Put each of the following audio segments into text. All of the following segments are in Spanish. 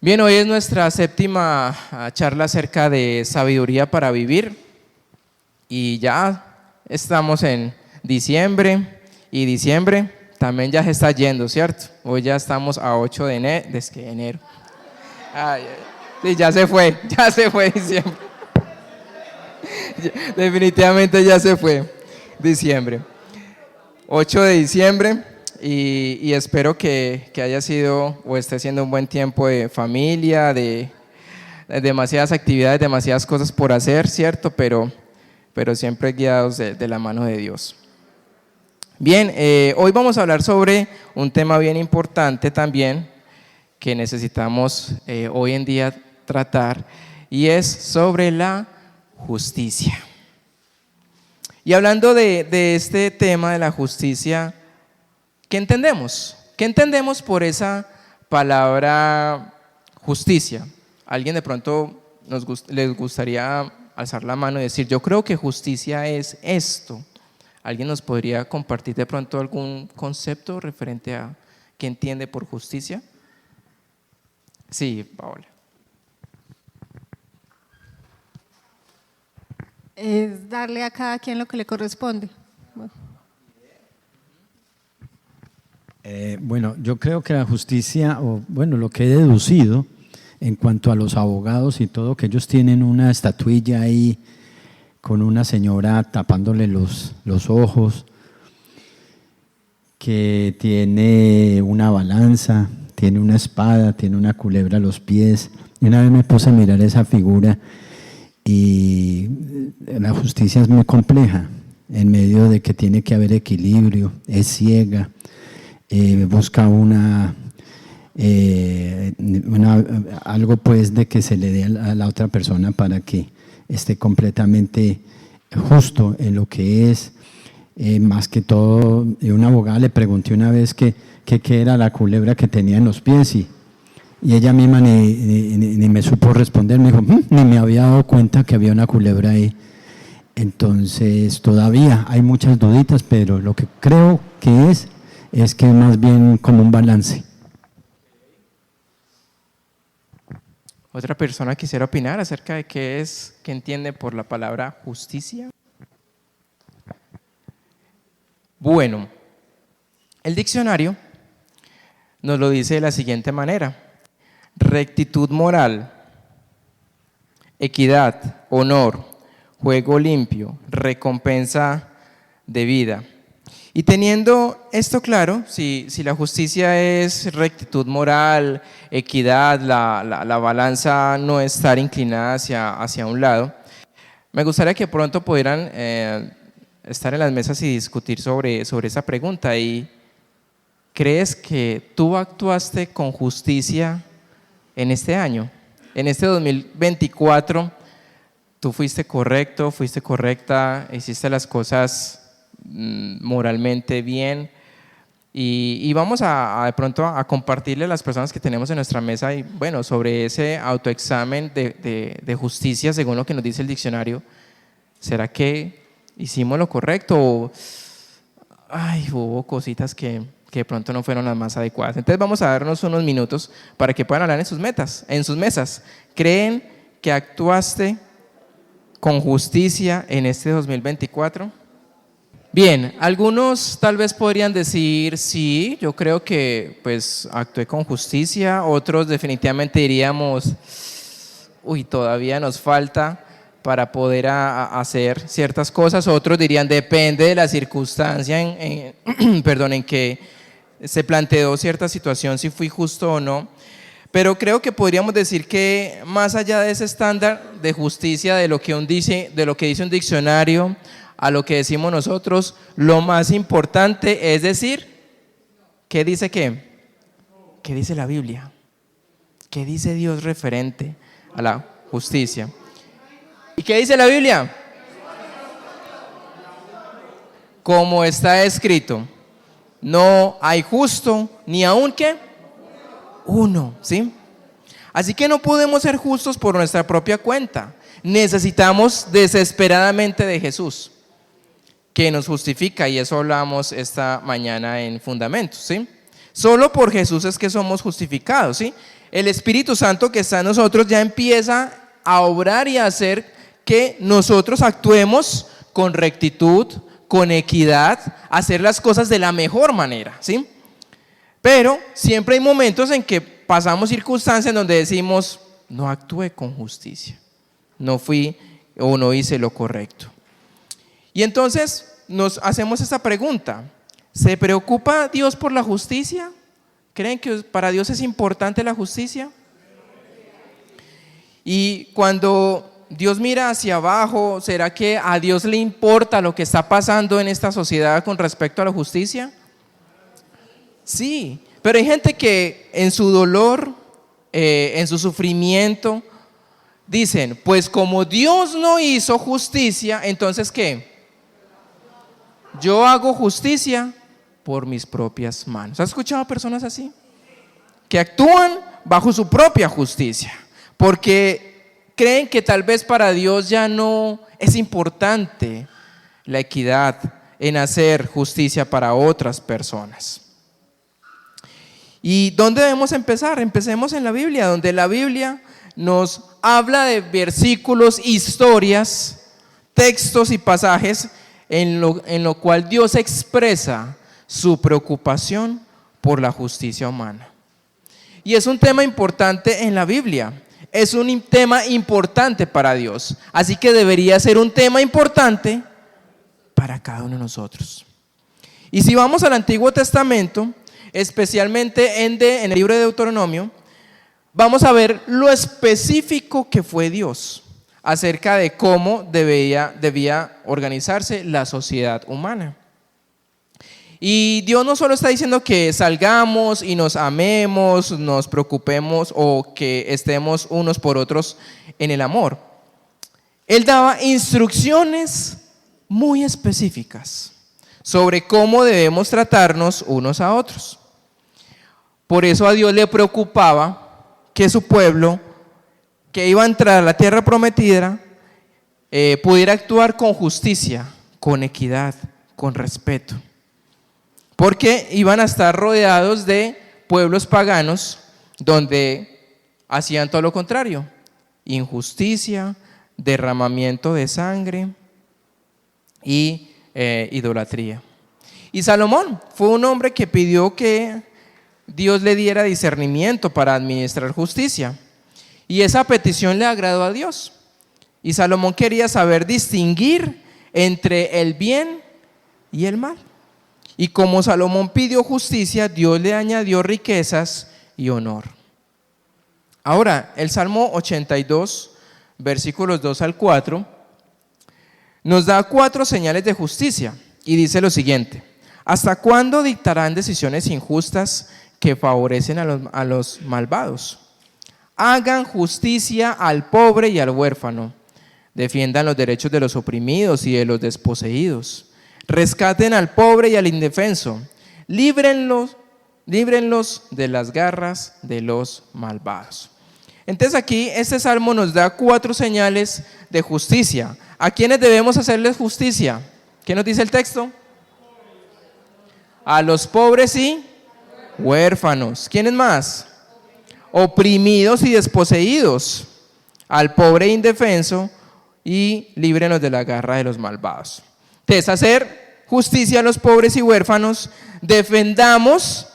Bien, hoy es nuestra séptima charla acerca de sabiduría para vivir y ya estamos en diciembre y diciembre también ya se está yendo, ¿cierto? Hoy ya estamos a 8 de enero. Ay, sí, ya se fue diciembre. Definitivamente ya se fue diciembre. 8 de diciembre. Y espero que haya sido o esté siendo un buen tiempo de familia, de demasiadas actividades, demasiadas cosas por hacer, ¿cierto? Pero siempre guiados de la mano de Dios. Bien, hoy vamos a hablar sobre un tema bien importante también que necesitamos hoy en día tratar, y es sobre la justicia. Y hablando de este tema de la justicia, ¿qué entendemos? ¿Qué entendemos por esa palabra justicia? ¿Alguien de pronto les gustaría alzar la mano y decir, yo creo que justicia es esto? ¿Alguien nos podría compartir de pronto algún concepto referente a qué entiende por justicia? Sí, Paola. Es darle a cada quien lo que le corresponde. Bueno, yo creo que la justicia, lo que he deducido en cuanto a los abogados y todo, que ellos tienen una estatuilla ahí con una señora tapándole los ojos, que tiene una balanza, tiene una espada, tiene una culebra a los pies. Y una vez me puse a mirar esa figura y la justicia es muy compleja, en medio de que tiene que haber equilibrio, es ciega. Busca algo pues de que se le dé a la otra persona para que esté completamente justo en lo que es. Más que todo, una abogada le pregunté una vez qué era la culebra que tenía en los pies y ella misma ni me supo responder. Me dijo, ni me había dado cuenta que había una culebra ahí. Entonces todavía hay muchas duditas, pero lo que creo que es que más bien como un balance. ¿Otra persona quisiera opinar acerca de qué entiende por la palabra justicia? Bueno, el diccionario nos lo dice de la siguiente manera: rectitud moral, equidad, honor, juego limpio, recompensa debida. Y teniendo esto claro, si la justicia es rectitud moral, equidad, la balanza no estar inclinada hacia un lado, me gustaría que pronto pudieran estar en las mesas y discutir sobre esa pregunta. ¿Y crees que tú actuaste con justicia en este año? En este 2024, ¿tú fuiste correcto, fuiste correcta, hiciste las cosas moralmente bien? Y vamos de pronto a compartirle a las personas que tenemos en nuestra mesa y bueno, sobre ese autoexamen de justicia según lo que nos dice el diccionario. ¿Será que hicimos lo correcto o hubo cositas que de pronto no fueron las más adecuadas? Entonces vamos a darnos unos minutos para que puedan hablar en sus mesas. ¿Creen que actuaste con justicia en este 2024? Bien, algunos tal vez podrían decir, sí, yo creo que pues actué con justicia. Otros definitivamente diríamos, todavía nos falta para poder hacer ciertas cosas. Otros dirían, depende de la circunstancia en que se planteó cierta situación, si fui justo o no. Pero creo que podríamos decir que más allá de ese estándar de justicia, de lo que dice un diccionario, a lo que decimos nosotros, lo más importante es decir, ¿qué dice qué? ¿Qué dice la Biblia? ¿Qué dice Dios referente a la justicia? ¿Y qué dice la Biblia? Como está escrito, no hay justo ni aun ¿qué? Uno, ¿sí? Así que no podemos ser justos por nuestra propia cuenta. Necesitamos desesperadamente de Jesús, que nos justifica, y eso hablamos esta mañana en Fundamentos, ¿sí? Solo por Jesús es que somos justificados, ¿sí? el Espíritu Santo que está en nosotros ya empieza a obrar y a hacer que nosotros actuemos con rectitud, con equidad, hacer las cosas de la mejor manera, ¿sí? Pero siempre hay momentos en que pasamos circunstancias en donde decimos, no actué con justicia, no fui o no hice lo correcto. Y entonces nos hacemos esta pregunta: ¿se preocupa Dios por la justicia? ¿Creen que para Dios es importante la justicia? Y cuando Dios mira hacia abajo, ¿será que a Dios le importa lo que está pasando en esta sociedad con respecto a la justicia? Sí, pero hay gente que en su dolor, en su sufrimiento, dicen, pues como Dios no hizo justicia, entonces ¿qué? Yo hago justicia por mis propias manos. ¿Has escuchado personas así? Que actúan bajo su propia justicia, porque creen que tal vez para Dios ya no es importante la equidad en hacer justicia para otras personas. ¿Y dónde debemos empezar? Empecemos en la Biblia, donde la Biblia nos habla de versículos, historias, textos y pasajes en lo cual Dios expresa su preocupación por la justicia humana. Y es un tema importante en la Biblia, es un tema importante para Dios, así que debería ser un tema importante para cada uno de nosotros. Y si vamos al Antiguo Testamento, especialmente en el libro de Deuteronomio, vamos a ver lo específico que fue Dios acerca de cómo debía organizarse la sociedad humana. Y Dios no solo está diciendo que salgamos y nos amemos, nos preocupemos o que estemos unos por otros en el amor. Él daba instrucciones muy específicas sobre cómo debemos tratarnos unos a otros. Por eso a Dios le preocupaba que su pueblo, que iba a entrar a la tierra prometida, pudiera actuar con justicia, con equidad, con respeto. Porque iban a estar rodeados de pueblos paganos donde hacían todo lo contrario: injusticia, derramamiento de sangre y idolatría. Y Salomón fue un hombre que pidió que Dios le diera discernimiento para administrar justicia. Y esa petición le agradó a Dios. Y Salomón quería saber distinguir entre el bien y el mal. Y como Salomón pidió justicia, Dios le añadió riquezas y honor. Ahora, el Salmo 82, versículos 2 al 4, nos da 4 señales de justicia y dice lo siguiente: ¿hasta cuándo dictarán decisiones injustas que favorecen a los malvados? Hagan justicia al pobre y al huérfano, defiendan los derechos de los oprimidos y de los desposeídos, rescaten al pobre y al indefenso, líbrenlos de las garras de los malvados. Entonces aquí este salmo nos da 4 señales de justicia. ¿A quiénes debemos hacerles justicia? ¿Qué nos dice el texto? A los pobres y huérfanos. ¿Quiénes más? Oprimidos y desposeídos. Al pobre e indefenso, y líbrenos de la garra de los malvados. Entonces, hacer justicia a los pobres y huérfanos, defendamos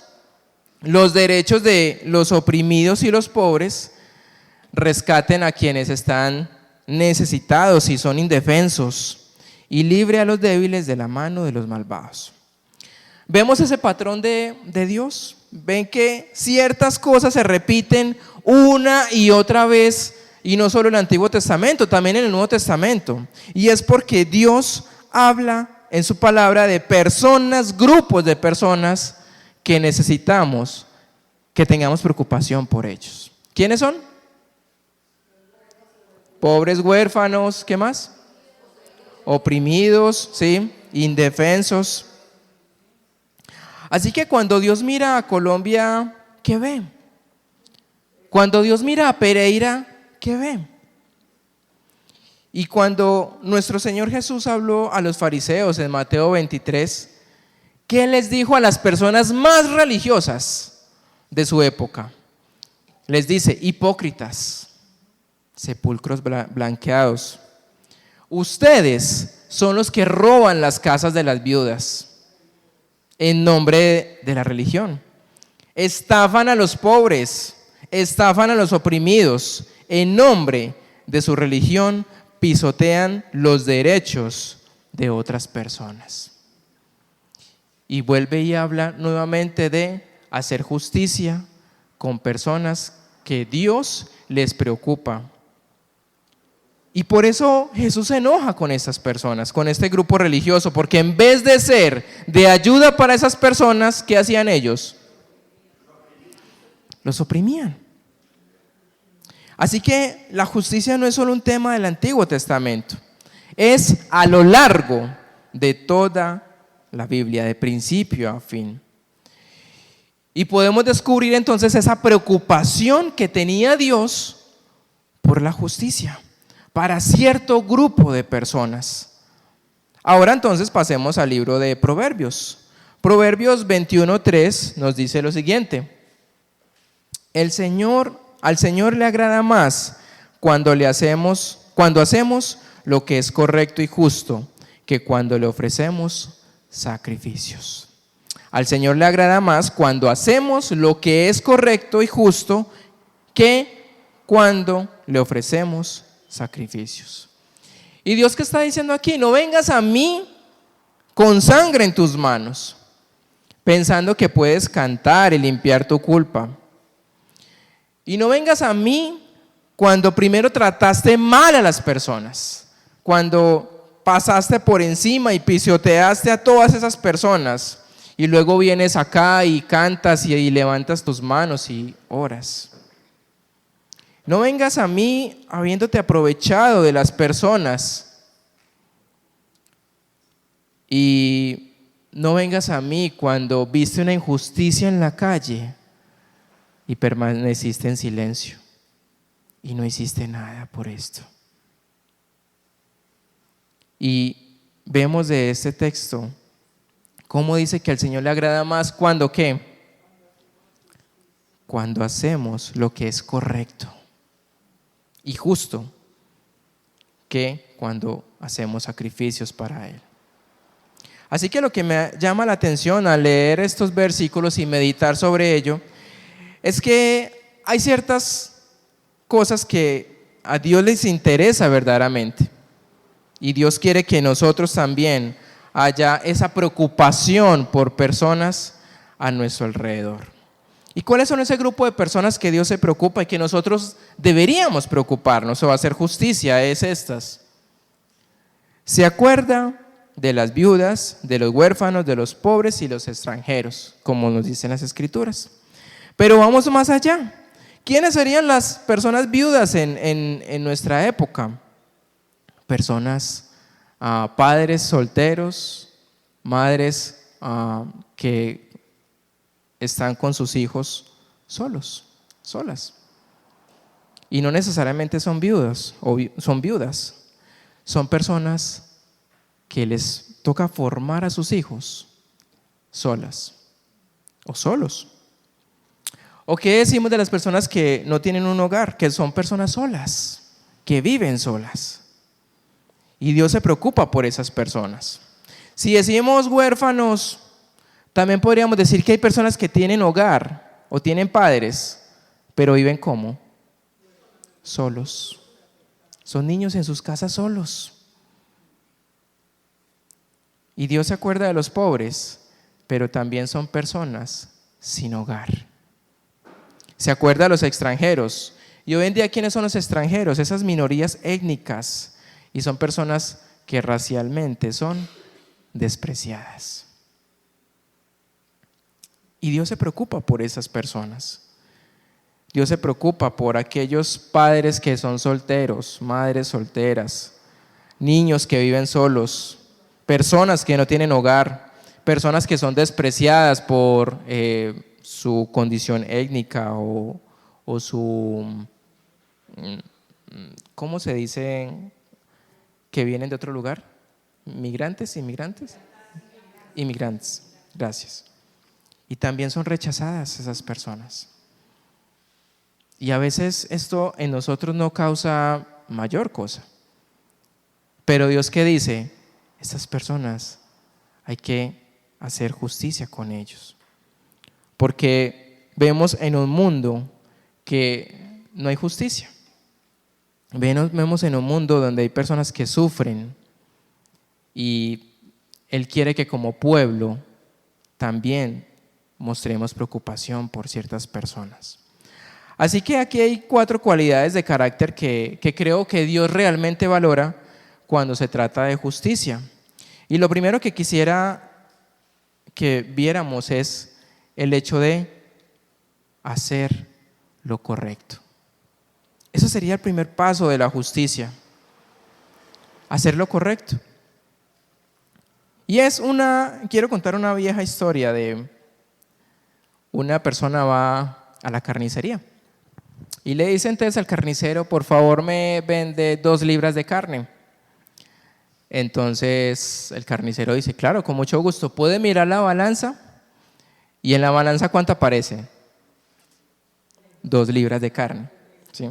los derechos de los oprimidos y los pobres, rescaten a quienes están necesitados y son indefensos, y libre a los débiles de la mano de los malvados. Vemos ese patrón de Dios. Ven que ciertas cosas se repiten una y otra vez, y no solo en el Antiguo Testamento, también en el Nuevo Testamento. Y es porque Dios habla en su palabra de personas, grupos de personas que necesitamos que tengamos preocupación por ellos. ¿Quiénes son? Pobres, huérfanos, ¿qué más? Oprimidos, ¿sí? Indefensos. Así que cuando Dios mira a Colombia, ¿qué ve? Cuando Dios mira a Pereira, ¿qué ve? Y cuando nuestro Señor Jesús habló a los fariseos en Mateo 23, ¿qué les dijo a las personas más religiosas de su época? les dice: hipócritas, sepulcros blanqueados, ustedes son los que roban las casas de las viudas en nombre de la religión. Estafan a los pobres, estafan a los oprimidos, en nombre de su religión pisotean los derechos de otras personas. Y vuelve y habla nuevamente de hacer justicia con personas que Dios les preocupa. Y por eso Jesús se enoja con estas personas, con este grupo religioso, porque en vez de ser de ayuda para esas personas, ¿qué hacían ellos? Los oprimían. Así que la justicia no es solo un tema del Antiguo Testamento, es a lo largo de toda la Biblia, de principio a fin. Y podemos descubrir entonces esa preocupación que tenía Dios por la justicia para cierto grupo de personas. Ahora entonces pasemos al libro de Proverbios. Proverbios 21:3 nos dice lo siguiente: al Señor le agrada más cuando hacemos lo que es correcto y justo, que cuando le ofrecemos sacrificios. Al Señor le agrada más cuando hacemos lo que es correcto y justo, que cuando le ofrecemos sacrificios. Y Dios, ¿qué está diciendo aquí? No vengas a mí con sangre en tus manos, pensando que puedes cantar y limpiar tu culpa. Y no vengas a mí cuando primero trataste mal a las personas, cuando pasaste por encima y pisoteaste a todas esas personas, y luego vienes acá y cantas y levantas tus manos y oras. No vengas a mí habiéndote aprovechado de las personas, y no vengas a mí cuando viste una injusticia en la calle y permaneciste en silencio y no hiciste nada por esto. Y vemos de este texto cómo dice que al Señor le agrada más cuando ¿qué? Cuando hacemos lo que es correcto y justo, que cuando hacemos sacrificios para Él. Así que lo que me llama la atención al leer estos versículos y meditar sobre ello es que hay ciertas cosas que a Dios les interesa verdaderamente, y Dios quiere que nosotros también haya esa preocupación por personas a nuestro alrededor. ¿Y cuáles son ese grupo de personas que Dios se preocupa y que nosotros deberíamos preocuparnos o hacer justicia? Es estas: se acuerda de las viudas, de los huérfanos, de los pobres y los extranjeros, como nos dicen las Escrituras. Pero vamos más allá. ¿Quiénes serían las personas viudas en nuestra época? Personas, padres solteros, madres que están con sus hijos solas. Y no necesariamente son viudas, son viudas. Son personas que les toca formar a sus hijos solas o solos. ¿O qué decimos de las personas que no tienen un hogar? Que son personas solas, que viven solas. Y Dios se preocupa por esas personas. Si decimos huérfanos, también podríamos decir que hay personas que tienen hogar o tienen padres, pero viven ¿cómo? Solos. Son niños en sus casas solos. Y Dios se acuerda de los pobres, pero también son personas sin hogar. Se acuerda de los extranjeros. Y hoy en día, ¿quiénes son los extranjeros? Esas minorías étnicas. Y son personas que racialmente son despreciadas. Y Dios se preocupa por esas personas. Dios se preocupa por aquellos padres que son solteros, madres solteras, niños que viven solos, personas que no tienen hogar, personas que son despreciadas por su condición étnica o su, ¿cómo se dice? Que vienen de otro lugar. ¿Inmigrantes? Inmigrantes, gracias. Y también son rechazadas esas personas. Y a veces esto en nosotros no causa mayor cosa. Pero Dios, ¿qué dice? Estas personas hay que hacer justicia con ellos. Porque vemos en un mundo que no hay justicia. Vemos en un mundo donde hay personas que sufren y Él quiere que como pueblo también mostremos preocupación por ciertas personas. Así que aquí hay 4 cualidades de carácter que creo que Dios realmente valora cuando se trata de justicia. Y lo primero que quisiera que viéramos es el hecho de hacer lo correcto. Eso sería el primer paso de la justicia, hacer lo correcto. Y quiero contar una vieja historia de una persona va a la carnicería y le dice entonces al carnicero, por favor me vende 2 libras de carne. Entonces el carnicero dice, claro, con mucho gusto, ¿puede mirar la balanza? Y en la balanza, ¿cuánto aparece? 2 libras de carne, ¿sí?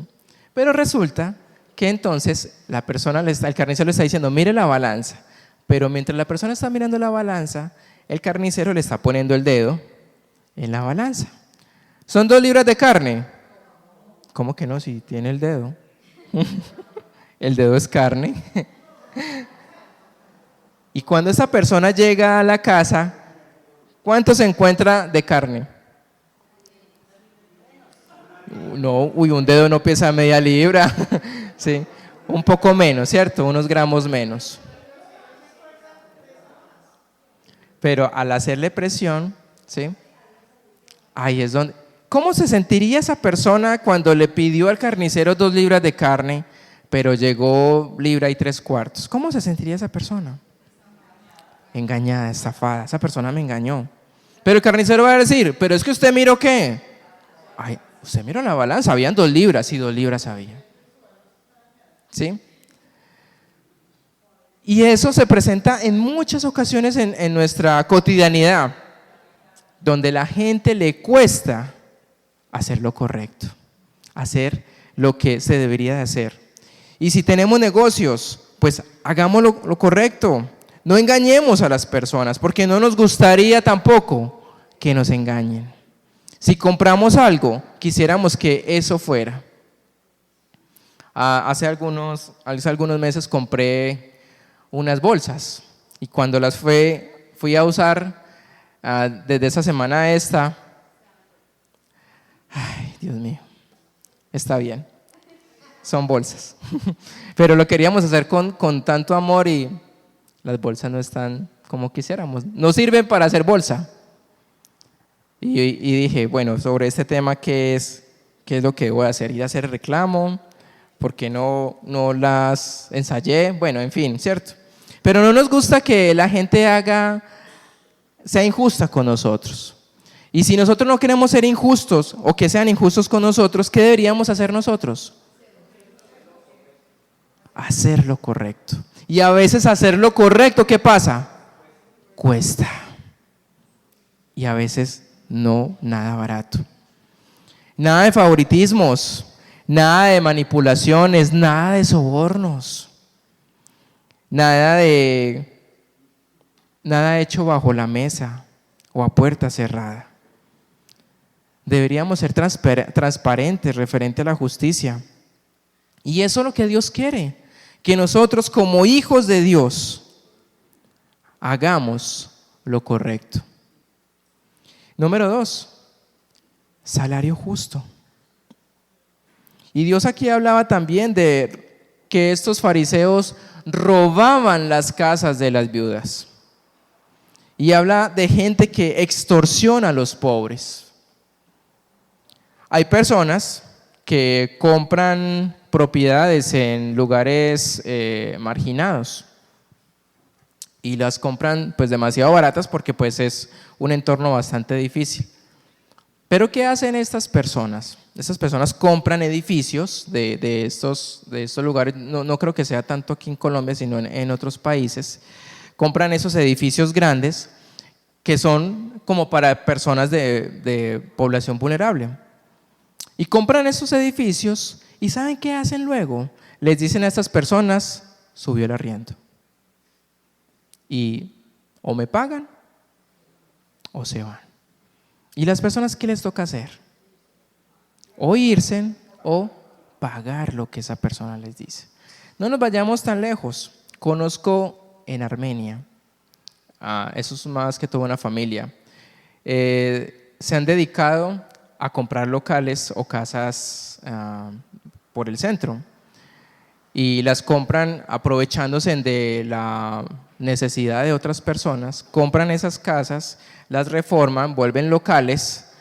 Pero resulta que entonces el carnicero le está diciendo, mire la balanza. Pero mientras la persona está mirando la balanza, el carnicero le está poniendo el dedo en la balanza. ¿Son 2 libras de carne? ¿Cómo que no? Si tiene el dedo. El dedo es carne. Y cuando esa persona llega a la casa, ¿cuánto se encuentra de carne? No, un dedo no pesa media libra. Sí, un poco menos, ¿cierto? Unos gramos menos. Pero al hacerle presión, ¿sí? Ahí es donde… ¿Cómo se sentiría esa persona cuando le pidió al carnicero 2 libras de carne, pero llegó 1 libra y 3/4? ¿Cómo se sentiría esa persona? Engañada, estafada. Esa persona me engañó. Pero el carnicero va a decir, pero es que usted miró ¿qué? Ay, usted miró la balanza, habían 2 libras y 2 libras había. ¿Sí? Y eso se presenta en muchas ocasiones en nuestra cotidianidad, donde la gente le cuesta hacer lo correcto, hacer lo que se debería de hacer. Y si tenemos negocios, pues hagamos lo correcto. No engañemos a las personas, porque no nos gustaría tampoco que nos engañen. Si compramos algo, quisiéramos que eso fuera. Hace algunos meses compré unas bolsas y cuando las fui a usar desde esa semana a esta, ay, Dios mío, está bien, son bolsas, pero lo queríamos hacer con tanto amor y las bolsas no están como quisiéramos, no sirven para hacer bolsa. Y dije, bueno, sobre este tema, ¿qué es lo que voy a hacer? ¿Ir a hacer reclamo? ¿Por qué no las ensayé? Bueno, en fin, ¿cierto? Pero no nos gusta que la gente sea injusta con nosotros. Y si nosotros no queremos ser injustos o que sean injustos con nosotros, ¿qué deberíamos hacer nosotros? Hacer lo correcto. Y a veces hacer lo correcto, ¿qué pasa? Cuesta. Y a veces no, nada barato. Nada de favoritismos, nada de manipulaciones, nada de sobornos, nada hecho bajo la mesa o a puerta cerrada. Deberíamos ser transparentes referente a la justicia. Y eso es lo que Dios quiere, que nosotros como hijos de Dios hagamos lo correcto. Número 2, salario justo. Y Dios aquí hablaba también de que estos fariseos robaban las casas de las viudas. Y habla de gente que extorsiona a los pobres. Hay personas que compran propiedades en lugares marginados y las compran pues demasiado baratas porque pues es un entorno bastante difícil. Pero ¿qué hacen estas personas? Estas personas compran edificios de estos lugares, no creo que sea tanto aquí en Colombia, sino en otros países. Compran esos edificios grandes que son como para personas de población vulnerable. Y compran esos edificios y ¿saben qué hacen luego? Les dicen a estas personas, subió el arriendo. Y o me pagan o se van. ¿Y las personas qué les toca hacer? O irse o pagar lo que esa persona les dice. No nos vayamos tan lejos. Conozco en Armenia, eso es más que toda una familia, se han dedicado a comprar locales o casas por el centro y las compran aprovechándose de la necesidad de otras personas, compran esas casas, las reforman, vuelven locales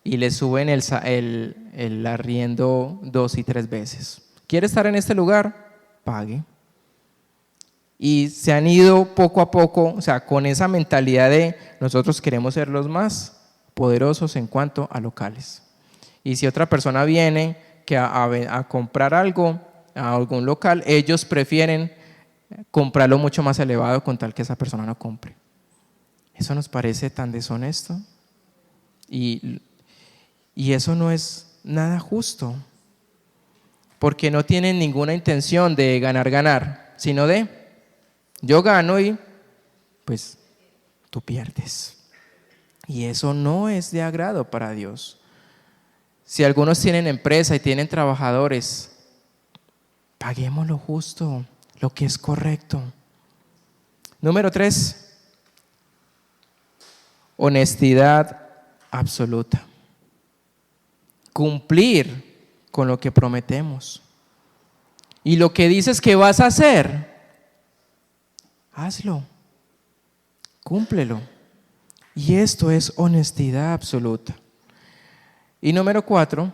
y les suben el arriendo 2 y 3 veces. ¿Quiere estar en este lugar? Pague. Y se han ido poco a poco, o sea, con esa mentalidad de nosotros queremos ser los más poderosos en cuanto a locales. Y si otra persona viene a comprar algo a algún local, ellos prefieren comprarlo mucho más elevado con tal que esa persona no compre. Eso nos parece tan deshonesto y eso no es nada justo, porque no tienen ninguna intención de ganar, sino de yo gano y pues tú pierdes. Y eso no es de agrado para Dios. Si algunos tienen empresa y tienen trabajadores, paguemos lo justo, lo que es correcto. Número 3, honestidad absoluta. Cumplir con lo que prometemos. Y lo que dices que vas a hacer, hazlo, cúmplelo. Y esto es honestidad absoluta. Y número 4,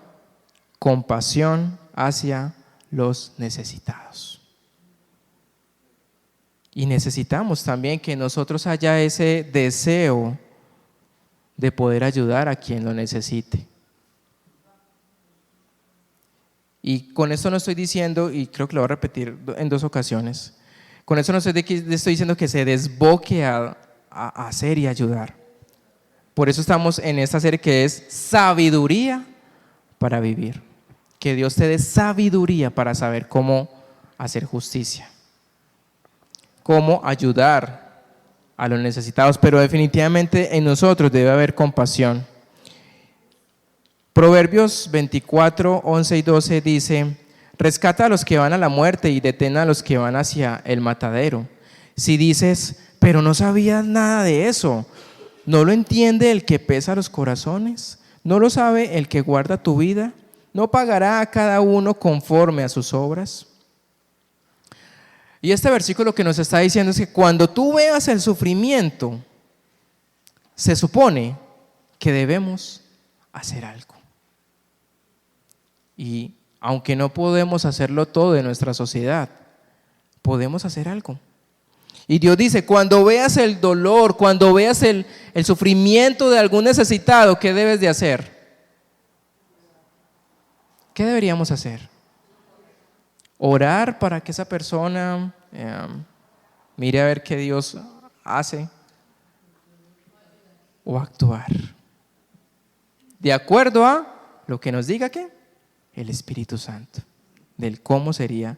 compasión hacia los necesitados. Y necesitamos también que nosotros haya ese deseo de poder ayudar a quien lo necesite. Y con esto no estoy diciendo, y creo que lo voy a repetir en 2 ocasiones, con eso no estoy diciendo que se desboque a hacer y ayudar. Por eso estamos en esta serie que es sabiduría para vivir. Que Dios te dé sabiduría para saber cómo hacer justicia, cómo ayudar a los necesitados, pero definitivamente en nosotros debe haber compasión. Proverbios 24, 11 y 12 dice: rescata a los que van a la muerte y detén a los que van hacia el matadero. Si dices, pero no sabías nada de eso, ¿no lo entiende el que pesa los corazones? ¿No lo sabe el que guarda tu vida? ¿No pagará a cada uno conforme a sus obras? Y este versículo que nos está diciendo es que cuando tú veas el sufrimiento, se supone que debemos hacer algo. Y aunque no podemos hacerlo todo en nuestra sociedad, podemos hacer algo. Y Dios dice, cuando veas el dolor, cuando veas el sufrimiento de algún necesitado, ¿qué debes de hacer? ¿Qué deberíamos hacer? Orar para que esa persona mire a ver qué Dios hace, o actuar de acuerdo a lo que nos diga ¿qué? El Espíritu Santo, del cómo sería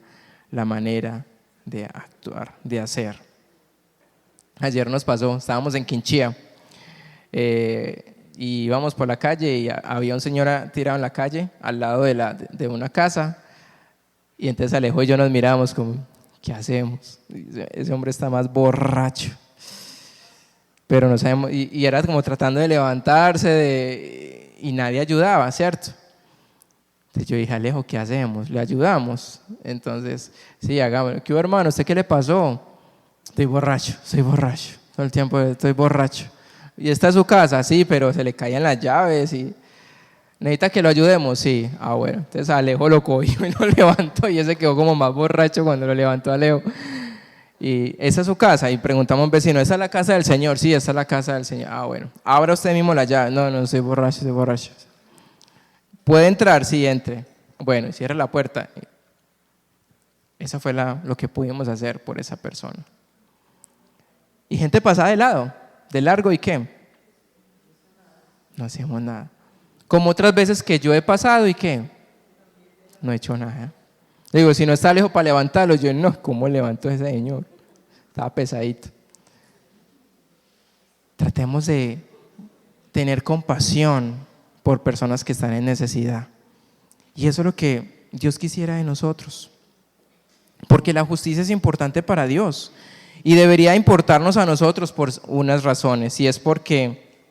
la manera de actuar, de hacer. Ayer nos pasó, estábamos en Quinchía y íbamos por la calle y había un señor tirado en la calle al lado de una casa, y entonces Alejo y yo nos miramos como, ¿qué hacemos? Ese hombre está más borracho, pero no sabemos, y era como tratando de levantarse y nadie ayudaba, ¿cierto? Entonces yo dije, Alejo, ¿qué hacemos? ¿Le ayudamos? Entonces, sí, hagámoslo. ¿Qué hermano? ¿Usted qué le pasó? Estoy borracho, todo el tiempo estoy borracho. ¿Y esta es su casa? Sí, pero se le caían las llaves y necesita que lo ayudemos, sí. Bueno, entonces Alejo lo cogió y lo levantó y ese quedó como más borracho cuando lo levantó Alejo. Y esa es su casa, y preguntamos a un vecino, ¿esa es la casa del Señor? Sí, esa es la casa del Señor. Bueno, abra usted mismo la llave. No, estoy borracho. ¿Puede entrar? Sí, entre. Bueno, cierra la puerta. Esa fue lo que pudimos hacer por esa persona. Y gente pasaba de largo, ¿y qué? No hacíamos nada. Como otras veces que yo he pasado y que no he hecho nada. Digo, si no está lejos para levantarlo, yo no, ¿cómo levanto a ese señor? Estaba pesadito. Tratemos de tener compasión por personas que están en necesidad. Y eso es lo que Dios quisiera de nosotros. Porque la justicia es importante para Dios y debería importarnos a nosotros por unas razones. Y es porque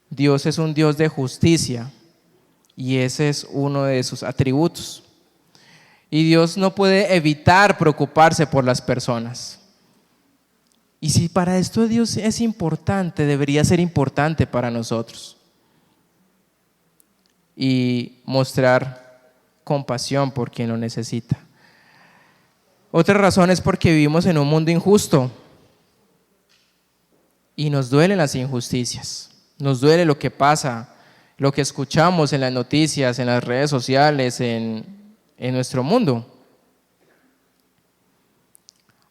Dios es un Dios de justicia y ese es uno de sus atributos. Y Dios no puede evitar preocuparse por las personas. Y si para esto Dios es importante, debería ser importante para nosotros. Y mostrar compasión por quien lo necesita. Otra razón es porque vivimos en un mundo injusto y nos duelen las injusticias, nos duele lo que pasa, lo que escuchamos en las noticias, en las redes sociales, en nuestro mundo.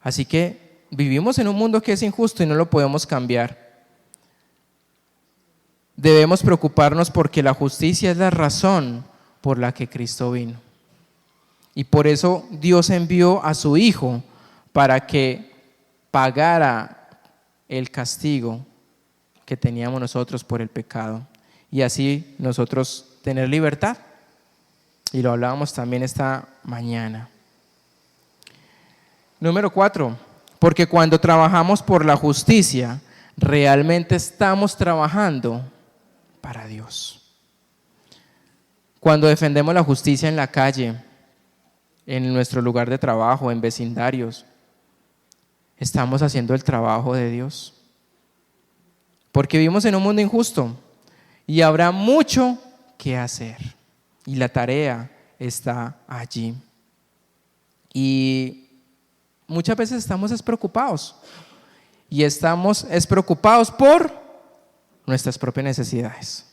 Así que vivimos en un mundo que es injusto y no lo podemos cambiar. Debemos preocuparnos porque la justicia es la razón por la que Cristo vino. Y por eso Dios envió a su Hijo para que pagara el castigo que teníamos nosotros por el pecado. Y así nosotros tener libertad. Y lo hablábamos también esta mañana. Número 4, porque cuando trabajamos por la justicia, realmente estamos trabajando para Dios. Cuando defendemos la justicia en la calle, en nuestro lugar de trabajo, en vecindarios, estamos haciendo el trabajo de Dios. Porque vivimos en un mundo injusto y habrá mucho que hacer. Y la tarea está allí. Y muchas veces estamos despreocupados. Y estamos despreocupados por nuestras propias necesidades,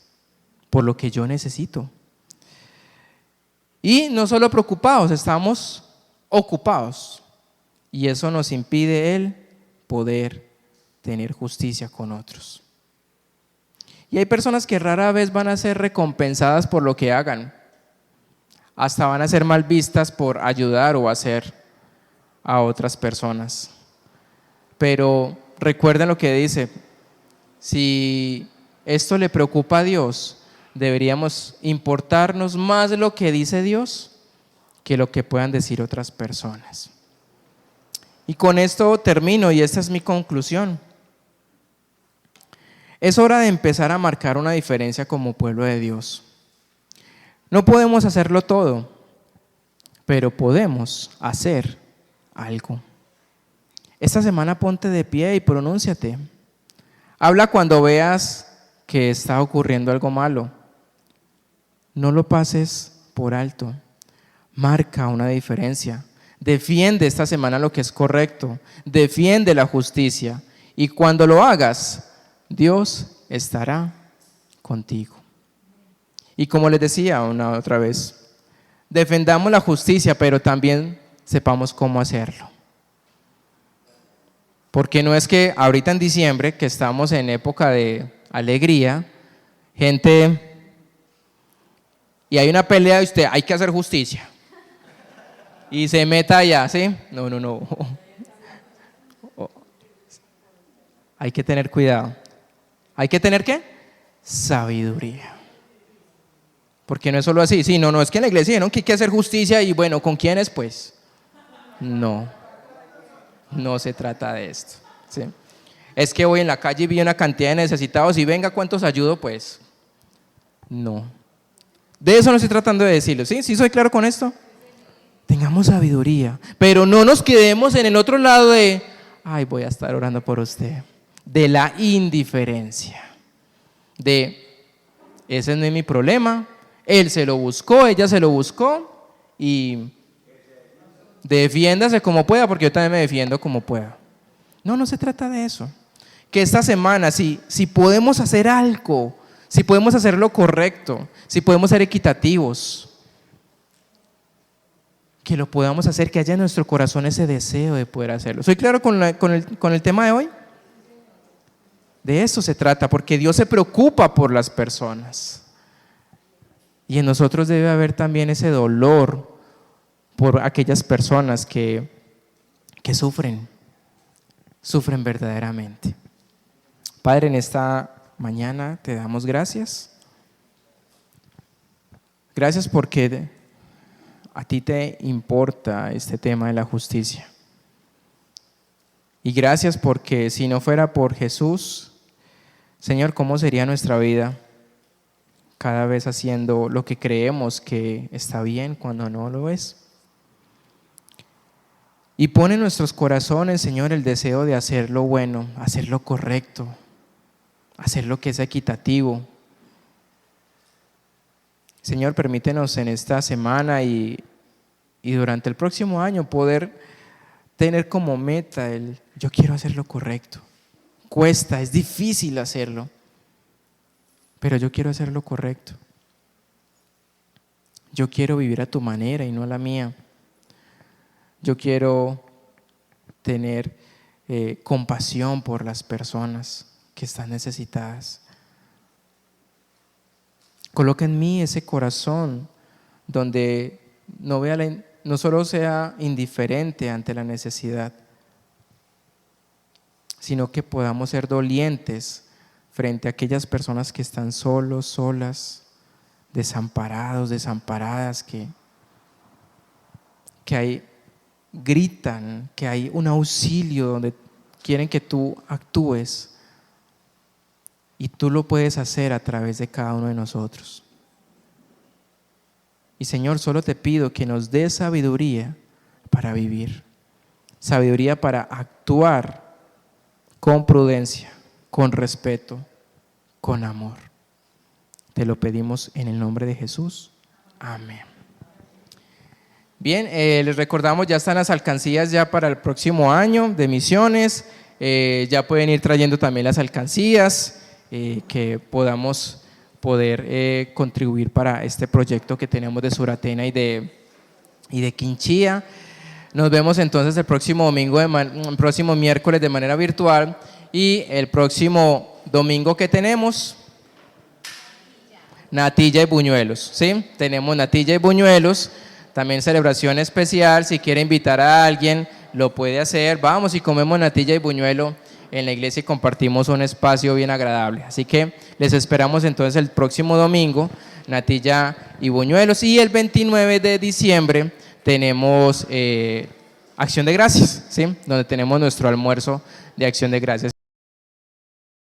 por lo que yo necesito. Y no solo preocupados, estamos ocupados. Y eso nos impide el poder tener justicia con otros. Y hay personas que rara vez van a ser recompensadas por lo que hagan. Hasta van a ser mal vistas por ayudar o hacer a otras personas. Pero recuerden lo que dice, si esto le preocupa a Dios, deberíamos importarnos más lo que dice Dios que lo que puedan decir otras personas. Y con esto termino y esta es mi conclusión. Es hora de empezar a marcar una diferencia como pueblo de Dios. No podemos hacerlo todo, pero podemos hacer algo. Esta semana ponte de pie y pronúnciate. Habla cuando veas que está ocurriendo algo malo. No lo pases por alto. Marca una diferencia. Defiende esta semana lo que es correcto. Defiende la justicia. Y cuando lo hagas, Dios estará contigo. Y como les decía una otra vez, defendamos la justicia, pero también sepamos cómo hacerlo. Porque no es que ahorita en diciembre, que estamos en época de alegría, gente, y hay una pelea de usted, hay que hacer justicia. Y se meta allá, ¿sí? No. Hay que tener cuidado. ¿Hay que tener qué? Sabiduría. Porque no es solo así, sí, no es que en la iglesia dijeron que hay que hacer justicia y bueno, ¿con quiénes pues? No se trata de esto, ¿sí? Es que voy en la calle y vi una cantidad de necesitados y venga, ¿cuántos ayudo? Pues no. De eso no estoy tratando de decirlo, ¿sí? ¿Sí soy claro con esto? Tengamos sabiduría, pero no nos quedemos en el otro lado de, ay, voy a estar orando por usted, de la indiferencia, de, ese no es mi problema, él se lo buscó, ella se lo buscó y defiéndase como pueda porque yo también me defiendo como pueda. No se trata de eso. Que esta semana, si podemos hacer algo, si podemos hacer lo correcto, si podemos ser equitativos, que lo podamos hacer, que haya en nuestro corazón ese deseo de poder hacerlo. ¿Soy claro con el tema de hoy? De eso se trata, porque Dios se preocupa por las personas. Y en nosotros debe haber también ese dolor por aquellas personas que sufren verdaderamente. Padre, en esta mañana te damos gracias. Gracias porque a ti te importa este tema de la justicia. Y gracias porque si no fuera por Jesús, Señor, ¿cómo sería nuestra vida? Cada vez haciendo lo que creemos que está bien cuando no lo es. Y pone en nuestros corazones, Señor, el deseo de hacer lo bueno, hacer lo correcto, hacer lo que es equitativo. Señor, permítenos en esta semana y durante el próximo año poder tener como meta el yo quiero hacer lo correcto. Cuesta, es difícil hacerlo, pero yo quiero hacer lo correcto. Yo quiero vivir a tu manera y no a la mía. Yo quiero tener compasión por las personas que están necesitadas. Coloca en mí ese corazón donde no solo sea indiferente ante la necesidad, sino que podamos ser dolientes frente a aquellas personas que están solos, solas, desamparados, desamparadas, que gritan, que hay un auxilio donde quieren que tú actúes y tú lo puedes hacer a través de cada uno de nosotros. Y Señor, solo te pido que nos des sabiduría para vivir, sabiduría para actuar con prudencia, con respeto, con amor. Te lo pedimos en el nombre de Jesús. Amén. Bien, les recordamos, ya están las alcancías ya para el próximo año de misiones. Ya pueden ir trayendo también las alcancías que podamos poder contribuir para este proyecto que tenemos de Suratena y de Quinchía. Nos vemos entonces el próximo próximo miércoles de manera virtual, y el próximo domingo que tenemos natilla y buñuelos, ¿sí? Tenemos natilla y buñuelos, también celebración especial. Si quiere invitar a alguien, lo puede hacer. Vamos y comemos natilla y buñuelo en la iglesia y compartimos un espacio bien agradable. Así que les esperamos entonces el próximo domingo, natilla y buñuelos. Y el 29 de diciembre tenemos Acción de Gracias, ¿sí? Donde tenemos nuestro almuerzo de Acción de Gracias.